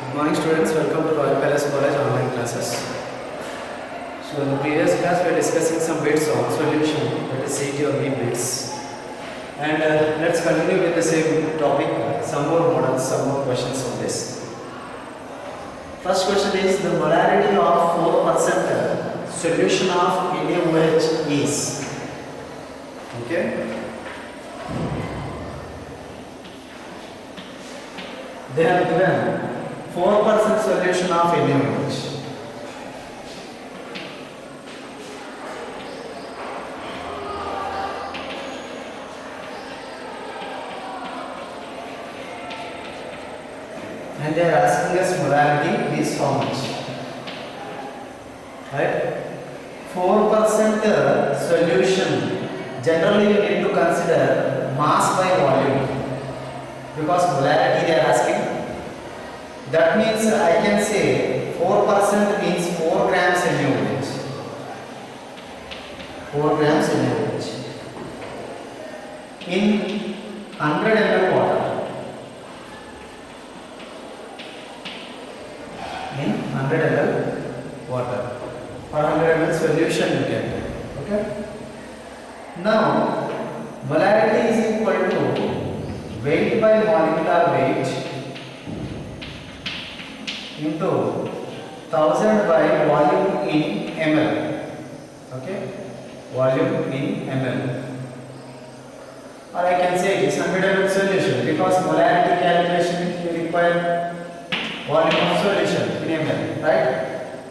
Good morning students, welcome to Royal Palace College online classes. So in the previous class we are discussing some bits on solution, that is CT or B bits. And let's continue with the same topic, some more models, some more questions on this. First question is the molarity of 4% solution of NaOH is. Okay. They have given 4% solution of NaOH. And they are asking us molarity is how much? Right? 4% solution. Generally you need to consider mass by volume because molarity they are asking. That means I can say 4% means 4 grams NaOH. 4 grams NaOH in 100 ml water. In 100 ml water or 100 ml solution you can take. Okay. Now molarity is equal to weight by molecular weight into 1000 by volume in ml. Okay, volume in ml, or I can say it is 100 ml solution because molarity calculation you require volume of solution in ml, right?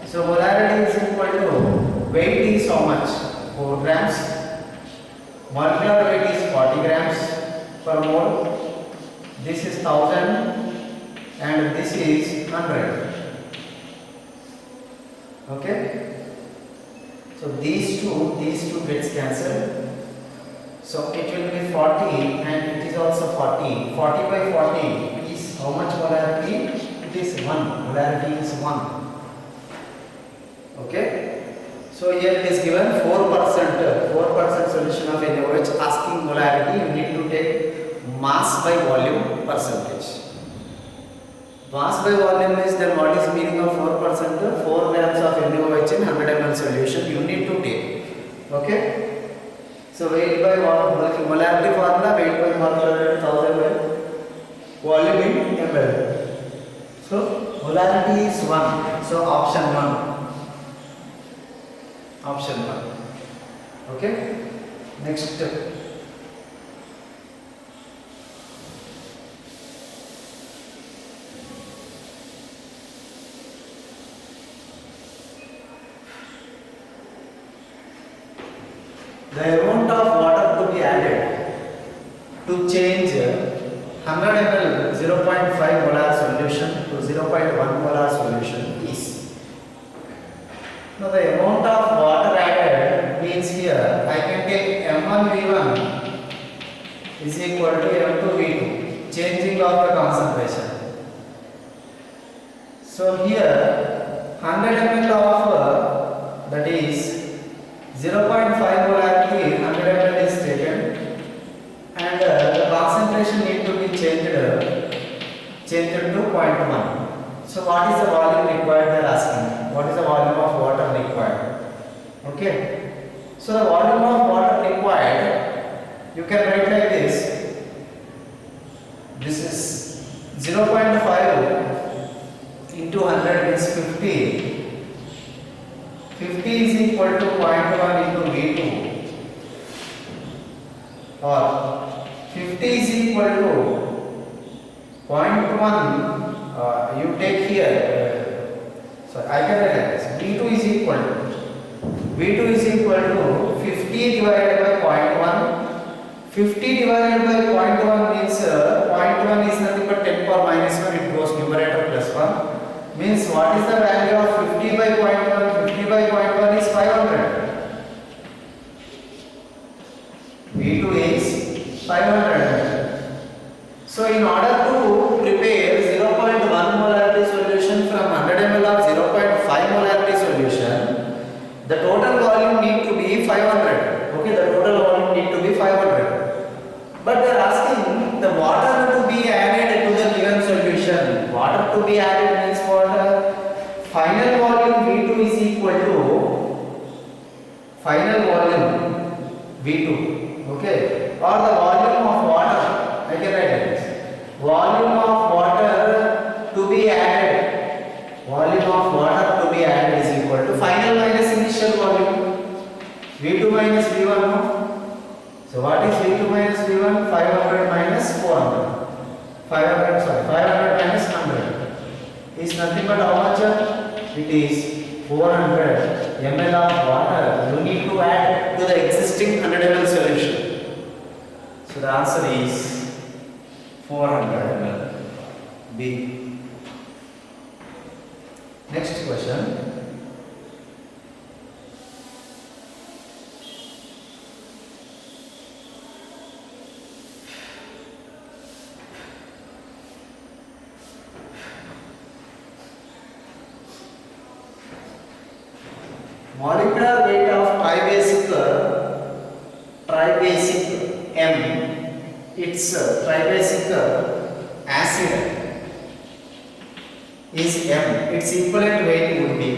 So molarity is equal to weight is how much? 4 grams. Molecular weight is 40 grams per mole. This is 1000 and this is 100. Okay. So these two gets cancelled. So it will be 40 and it is also 40. 40 by 40 is how much molarity? It is 1. Molarity is 1. Okay. So here it is given 4% solution of NaOH. Asking molarity, you need to take mass by volume percentage. Mass by volume is, then what is meaning of 4%? 4 grams of NaOH in 100 ml solution you need to take. Okay. So weight by molarity formula, weight by molecular weight 1000 by volume in ml. So molarity is 1. So option 1. Option 1. Okay. Next. The amount of water to be added to change 100 ml 0.5 molar solution to 0.1 molar solution is. Now the amount of water added means here I can take M1V1 is equal to M2V2, changing of the concentration. So here 100 ml of that is 0.5 molarity 100 ml is taken and the concentration need to be changed to 0.1. So what is the volume required they are asking? What is the volume of water required? Okay. So the volume of water required you can write like this. This is 0.5 into 100 means 50. 50 is equal to 0.1 into V2 or 50 is equal to 0.1 you take here so I can write like this. V2 is equal to 50 divided by 0.1. 50 divided by 0.1 means 0.1 is nothing but 10 power minus 1, it goes numerator plus 1. Means what is the value of 50 by 0.1? 50 by 0.1 is 500. V2 is 500. So in order to prepare 0.1 molarity solution from 100 ml of 0.5 molarity solution, the total volume need to be 500. Okay, the total volume need to be 500. But they are asking the water to be added to the given solution. Water to be added final volume V2, okay, or the volume of water. I can write like this: volume of water to be added. Volume of water to be added is equal to final minus initial volume. V2 minus V1. No? So what is V2 minus V1? 500 minus 400. 500 minus 100 is nothing but how much? It is 400 ml of water you need to add to the existing 100 ml solution. So the answer is 400 ml. B. Next question. Molecular weight of tribasic M, its tribasic acid is M, its equivalent weight would be.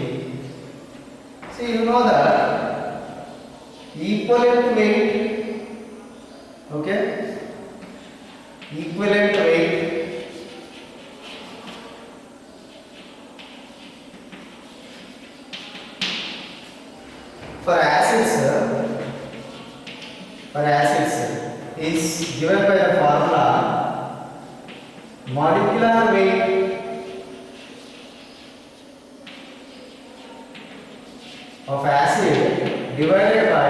So you know that equivalent weight, okay, equivalent weight for acids is given by the formula molecular weight of acid divided by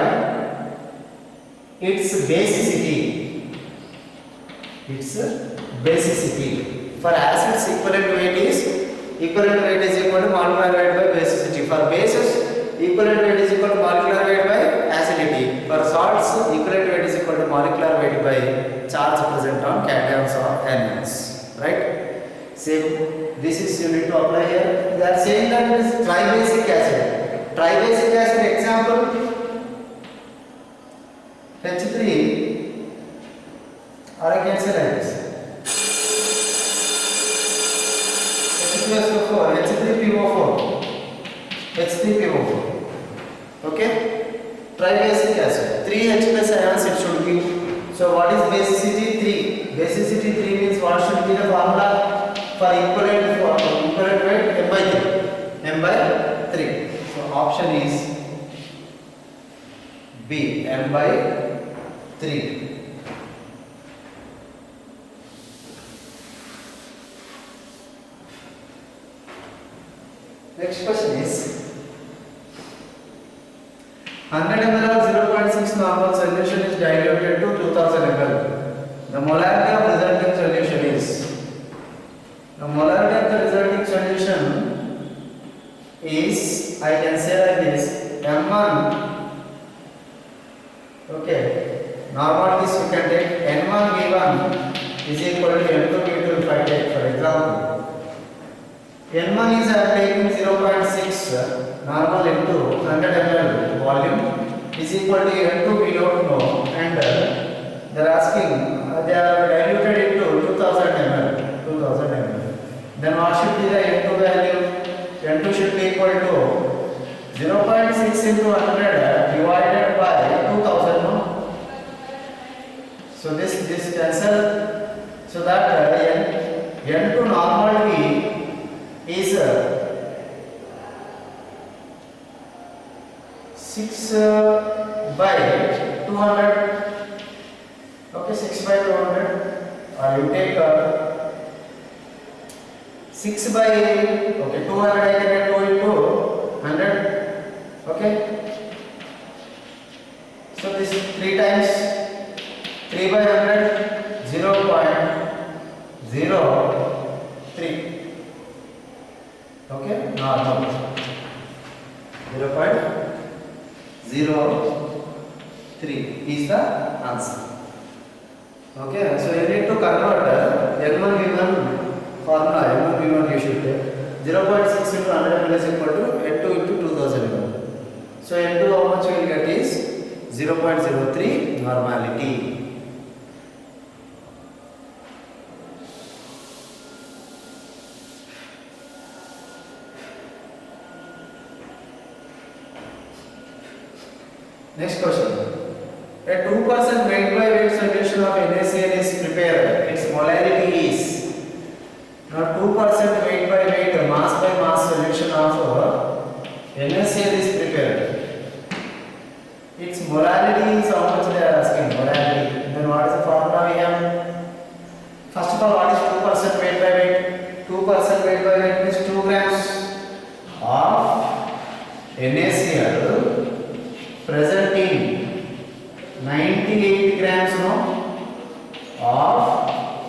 its basicity. For acids, equivalent weight is equal to molecular weight by basicity. For bases, equivalent weight is equal to molecular weight by acidity. For salts, equivalent weight is equal to molecular weight by charge present on cations or anions. Right? Same. This is you need to apply here. They are saying that it is tribasic acid. Tribasic acid example H3, or I can say like this: H2SO4, H3PO4, H3PO4. Okay, tribasic acid. 3H plus ions it should give. So what is basicity? 3. Basicity 3 means what should be the formula for equivalent weight? M by 3. M by 3. So option is B, M by 3. Next question is 100 ml of 0.6 normal solution is diluted to 2000 ml. The molarity of resulting solution is, the molarity of the resulting solution is, I can say like this: M1, okay, normalities you can take N1 V1 is equal to N2 V2 if I take for example. N1 is I am taking 0.6 normal into 100 ml volume is equal to N2 we don't know, and they are asking they are diluted into 2000 ml. Then what should be the N2 value? N2 should be equal to 0.6 into 100 divided by 2000. No? So this cancel, so that N2 normality is 6 by 200. Okay, 6 by 200. You take 6 by 200. I can get 2 into 100. Okay. So this 3 times 3 by 100, 0.03. Okay, normal 0.03 is the answer. Okay, so you need to convert N1 V1 formula. N1 V1 you should take 0.6 into 100 ml is equal to N2 into 2000 ml. So N2 how much you will get is 0.03 normality. Next question. A 2% weight by weight solution of NaCl is prepared. Its molarity is. Now 2% weight by weight mass by mass solution of NaCl is prepared. Its molarity is how much they are asking. Molarity. Then what is the formula we have? First of all, what is 2% weight by weight? 2% weight by weight means 2 grams of NaCl present in 98 grams of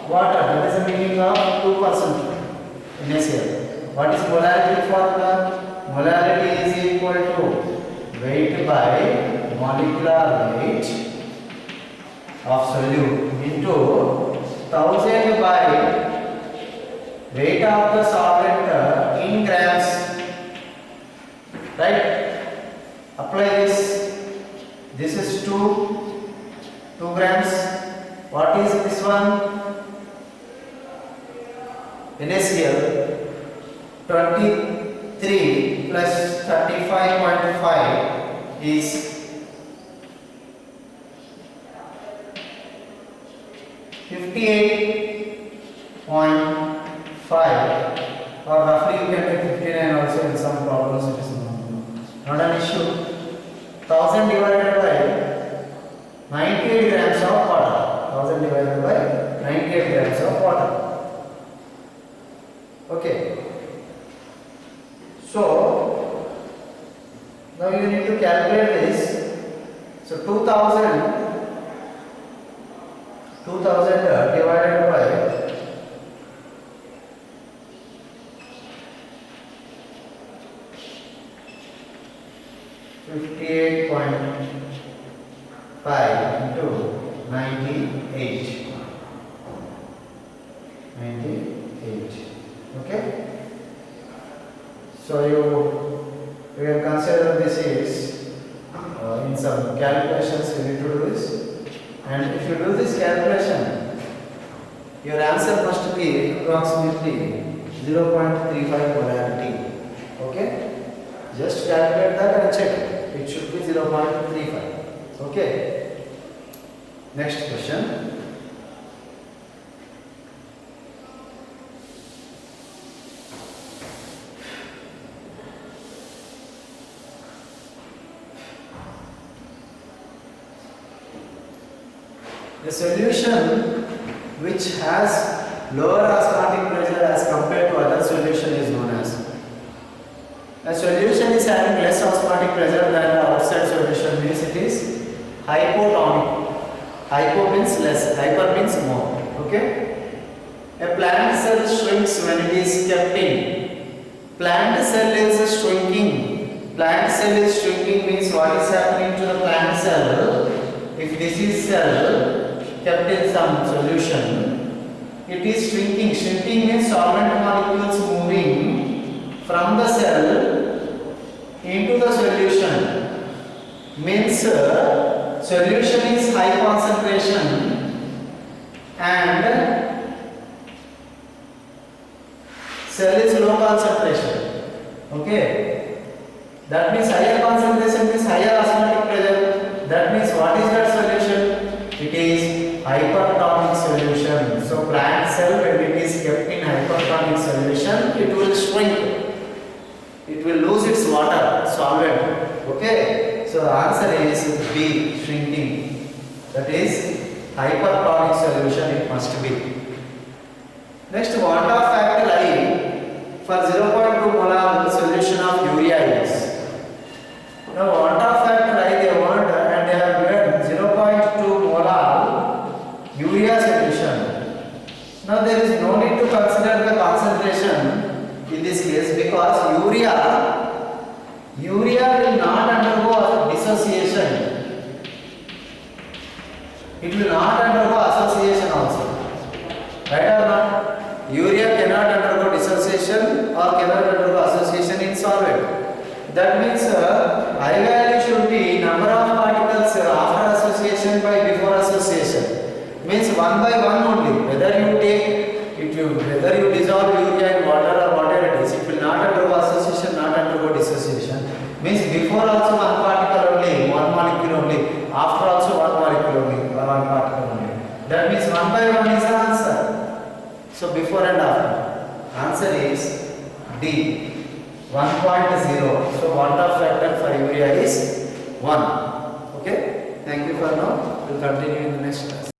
water. That is the meaning of 2% NaCl. What is molarity formula? Molarity is equal to weight by molecular weight of solute into 1000 by weight of the solvent in grams. Right? Apply this. This is 2 grams. What is this one? NaCl 23 plus 35.5 is 58.5, or roughly you can take 59 also. In some problems it is not an issue. 1000 divided by 98 grams of water. 1000 divided by 98 grams of water. Okay. So now you need to calculate this. So 2000 divided by 58.5 into 98. Okay. So you can consider this is in some calculations you need to do this, and if you do this calculation, your answer must be approximately 0.35 molarity. Okay. Just calculate that and check it. It should be 0.35. Okay. Next question. The solution which has lower osmotic pressure as compared to other solution is known as. A solution is having less osmotic pressure than the outside solution means it is hypotonic. Hypo means less, hyper means more. Okay. A plant cell shrinks when it is kept in. Plant cell is shrinking. Plant cell is shrinking means what is happening to the plant cell? If this is cell kept in some solution, it is shrinking. Shrinking means solvent molecules moving from the cell into the solution. Means solution is high concentration and cell is low concentration. Okay. That means higher concentration means higher osmotic pressure. That means what is that solution? It is hypertonic solution. So plant cell, when it is kept in hypertonic solution, it will shrink. It will lose its water, solvent. Okay. So the answer is B, shrinking. That is hypertonic solution it must be. Next, what of factor I for 0.2 molar solution of urea is. Now what of factor I they want, and they have given 0.2 molar urea solution. Now there is no need to consider the concentration in this case, because urea will not undergo dissociation. It will not undergo association also. Right or not? Urea cannot undergo dissociation or cannot undergo association in solvent. That means I value should be number of particles after association by before association. Means 1 by 1 only. Whether you dissolve urea in water or whatever it is, it will not undergo association, not undergo dissociation. Means before also one particle only, one molecule So before and after. Answer is D. 1.0. So water of factor for urea is 1. Okay. Thank you for now. We'll continue in the next class.